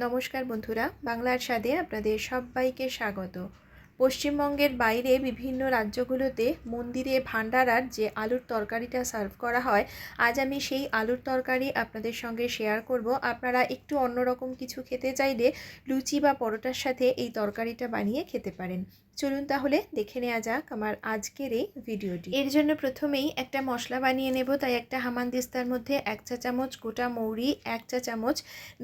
নমস্কার বন্ধুরা, বাংলার স্বাদে আপনাদের সবাইকে স্বাগত। পশ্চিমবঙ্গের বাইরে বিভিন্ন রাজ্যগুলোতে মন্দিরে ভান্ডারার যে আলুর তরকারিটা সার্ভ করা হয়, আজ আমি সেই আলুর তরকারি আপনাদের সঙ্গে শেয়ার করব। আপনারা একটু অন্যরকম কিছু খেতে চাইলে লুচি বা পরোটার সাথে এই তরকারিটা বানিয়ে খেতে পারেন। চলুন তাহলে দেখে নেওয়া যাক আমার আজকের এই ভিডিওটি। এর জন্য প্রথমেই একটা মশলা বানিয়ে নেব। তাই একটা হামানদিস্তার মধ্যে 1 চা চামচ গোটা মৌরি, 1 চা চামচ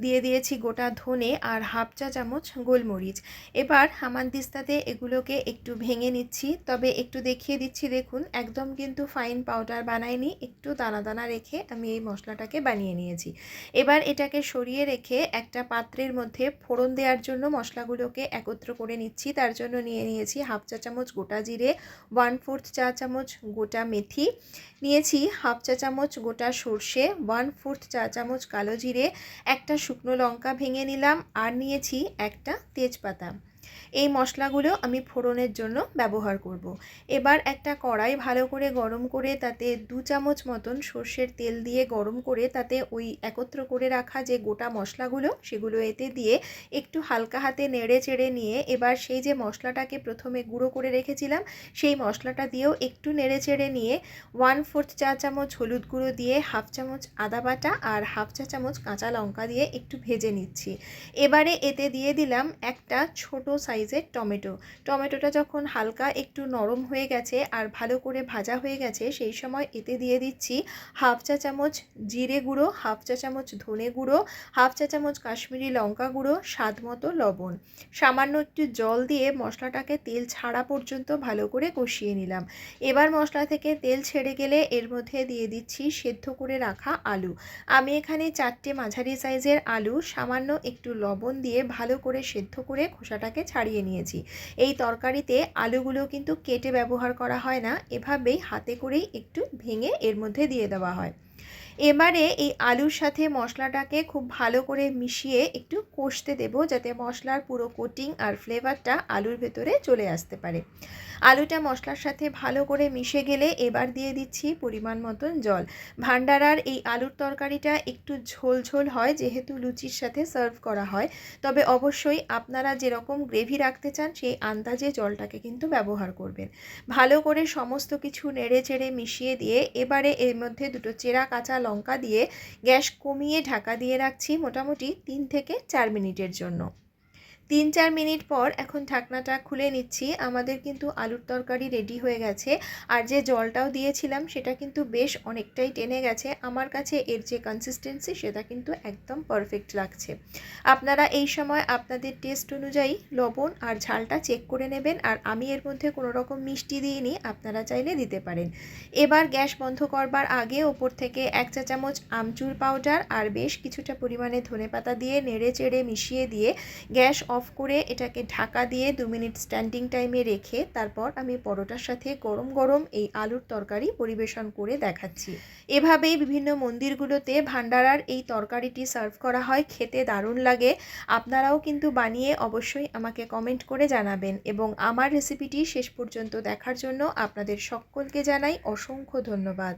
দিয়ে দিয়েছি গোটা ধনে আর হাফ চা চামচ গোলমরিচ। এবার হামানদিস্তাতে এগুলোকে একটু ভেঙে নিচ্ছি, তবে একটু দেখিয়ে দিচ্ছি। দেখুন, একদম কিন্তু ফাইন পাউডার বানাইনি, একটু দানা দানা রেখে আমি এই মশলাটাকে বানিয়ে নিয়েছি। এবার এটাকে সরিয়ে রেখে একটা পাত্রের মধ্যে ফোড়ন দেওয়ার জন্য মশলাগুলোকে একত্র করে নিচ্ছি। তার জন্য নিয়ে নিয়েছি হাফ চা চামচ গোটা জিরে, 1/4 চা চামচ গোটা মেথি, নিয়েছি হাফ চা চামচ গোটা সর্ষে, 1/4 চা চামচ কালো জিরে, একটা শুকনো লঙ্কা ভেঙে নিলাম, আর নিয়েছি একটা তেজপাতা। এই মশলাগুলো আমি ফোড়নের জন্য ব্যবহার করব। এবার একটা কড়াই ভালো করে গরম করে তাতে 2 চামচ মতন সর্ষের তেল দিয়ে গরম করে তাতে ওই একত্র করে রাখা যে গোটা মশলাগুলো সেগুলো এতে দিয়ে একটু হালকা হাতে নেড়ে চেড়ে নিয়ে এবার সেই যে মশলাটাকে প্রথমে গুঁড়ো করে রেখেছিলাম সেই মশলাটা দিয়েও একটু নেড়ে চেড়ে নিয়ে 1/4 চা চামচ হলুদ গুঁড়ো দিয়ে হাফ চামচ আদা বাটা আর হাফ চা চামচ কাঁচা লঙ্কা দিয়ে একটু ভেজে নিচ্ছি। এবারে এতে দিয়ে দিলাম একটা ছোট সাইজের টমেটোটা যখন হালকা একটু নরম হয়ে গেছে আর ভালো করে ভাজা হয়ে গেছে, সেই সময় এতে দিয়ে দিচ্ছি হাফ চা চামচ জিরে গুঁড়ো, হাফ চা চামচ ধনে গুঁড়ো, হাফ চা চামচ কাশ্মীরি লঙ্কা গুঁড়ো, স্বাদ মতো লবণ, সামান্য একটু জল দিয়ে মশলাটাকে তেল ছাড়া পর্যন্ত ভালো করে কষিয়ে নিলাম। এবার মশলা থেকে তেল ছেড়ে গেলে এর মধ্যে দিয়ে দিচ্ছি সেদ্ধ করে রাখা আলু। আমি এখানে 4টে মাঝারি সাইজের আলু সামান্য একটু লবণ দিয়ে ভালো করে সেদ্ধ করে খোসাটাকে ছাড়িয়ে নিয়েছি। এই তরকারিতে আলুগুলো কিন্তু কেটে ব্যবহার করা হয় না, এভাবেই হাতে করেই একটু ভেঙে এর মধ্যে দিয়ে দেওয়া হয়। এবারে এই আলুর সাথে মশলাটাকে খুব ভালো করে মিশিয়ে একটু কষতে দেব, যাতে মশলার পুরো কোটিং আর ফ্লেভারটা আলুর ভেতরে চলে আসতে পারে। আলুটা মশলার সাথে ভালো করে মিশে গেলে এবার দিয়ে দিচ্ছি পরিমাণ মতন জল। ভান্ডারার এই আলুর তরকারিটা একটু ঝোল ঝোল হয় যেহেতু লুচির সাথে সার্ভ করা হয়, তবে অবশ্যই আপনারা যেরকম গ্রেভি রাখতে চান সেই আন্দাজে জলটাকে কিন্তু ব্যবহার করবেন। ভালো করে সমস্ত কিছু নেড়ে চেড়ে মিশিয়ে দিয়ে এবারে এর মধ্যে 2টো চেরা কাঁচা লঙ্কা দিয়ে গ্যাস কমিয়ে ঢাকা দিয়ে রাখছি মোটামুটি 3 থেকে 4 মিনিটের জন্য। 3-4 মিনিট পর এখন ঢাকনাটা খুলে নিচ্ছি। আমাদের কিন্তু আলুর তরকারি রেডি হয়ে গেছে, আর যে জলটাও দিয়েছিলাম সেটা কিন্তু বেশ অনেকটাই টেনে গেছে। আমার কাছে এর যে কনসিস্টেন্সি সেটা কিন্তু একদম পারফেক্ট লাগছে। আপনারা এই সময় আপনাদের টেস্ট অনুযায়ী লবণ আর ঝালটা চেক করে নেবেন, আর আমি এর মধ্যে কোনো রকম মিষ্টি দিইনি, আপনারা চাইলে দিতে পারেন। এবার গ্যাস বন্ধ করবার আগে ওপর থেকে 1 চা চামচ আমচুর পাউডার আর বেশ কিছুটা পরিমাণে ধনেপাতা দিয়ে নেড়ে চেড়ে মিশিয়ে দিয়ে গ্যাস অফ করে এটাকে ঢাকা দিয়ে 2 মিনিট স্ট্যান্ডিং টাইমে রেখে তারপর আমি পরোটার সাথে গরম গরম এই আলুর তরকারি পরিবেশন করে দেখাচ্ছি। এভাবেই বিভিন্ন মন্দিরগুলোতে ভান্ডারার এই তরকারিটি সার্ভ করা হয়, খেতে দারুণ লাগে। আপনারাও কিন্তু বানিয়ে অবশ্যই আমাকে কমেন্ট করে জানাবেন, এবং আমার রেসিপিটি শেষ পর্যন্ত দেখার জন্য আপনাদের সকলকে জানাই অসংখ্য ধন্যবাদ।